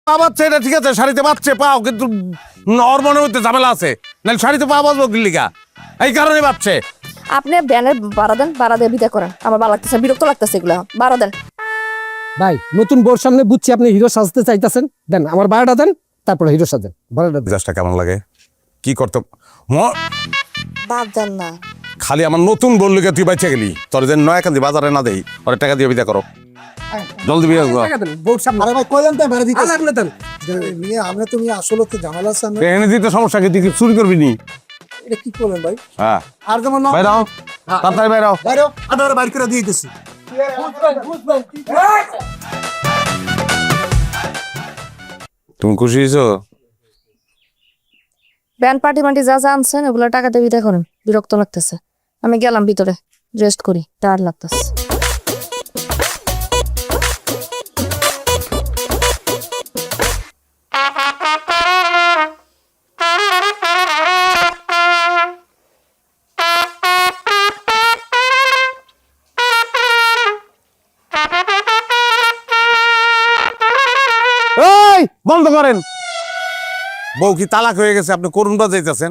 পা বাচ্ছে এটা ঠিক আছে, শাড়িতে বাচ্ছে পাও, কিন্তু ওর মনের মধ্যে ঝামেলা আছে, নাহলে শাড়িতে পা বাঁচবো গিল্লিকা, এই কারণে বাচ্ছে। আপনি ব্যানের বাড়া দেন, বাড়া দিয়ে বিদা করেন। আমার ভালো লাগতেছে, বিরক্ত লাগতেছে এগুলো, বাড়া দেন। ভাই নতুন বোর সামনে বুঝছি আপনি হিরো সাজতে চাইতেছেন, দেন আমার ভাড়াটা দেন, তারপরে হিরো সাজেন, ভাড়াটা দেন। মেজাজটা কেমন লাগে? কি করতে বাদ দেন না। খালি আমার নতুন বললি তুই বাচ্চা গেলি, তোর যে নয়া কান্দি বাজারে না দেই, ওরা টাকা দিয়ে বিদা করো, জলদি বিয়ে করো। টাকা দেন, বোর সামনে। আরে ভাই কইলাম তো ভাড়া দিতে আরে আপনি দেন। নিয়ে আমরা তো নিয়ে আসলে তো ঝামেলা আছে আমরা এনে দিতে সমস্যা কি, তুই কি চুরি করবি নি? এটা কি করলেন ভাই হ্যাঁ আর যেমন বাইরাও, তাড়াতাড়ি বাইরাও। বাইরে আপনারা বাইর করে দিয়ে দিতেছি তুমি খুশি হয়েছো? ব্যান্ড পার্টি মাটি যা যা আনছেন ওগুলো টাকা দিয়ে বিদা করেন, বিরক্ত লাগতেছে। আমি গেলাম ভিতরে, রেস্ট করি, টায়ার্ড লাগতেছে। এই বন্ধ করেন। বউ কি তালাক হয়ে গেছে, আপনি করুন বাজাইতেছেন?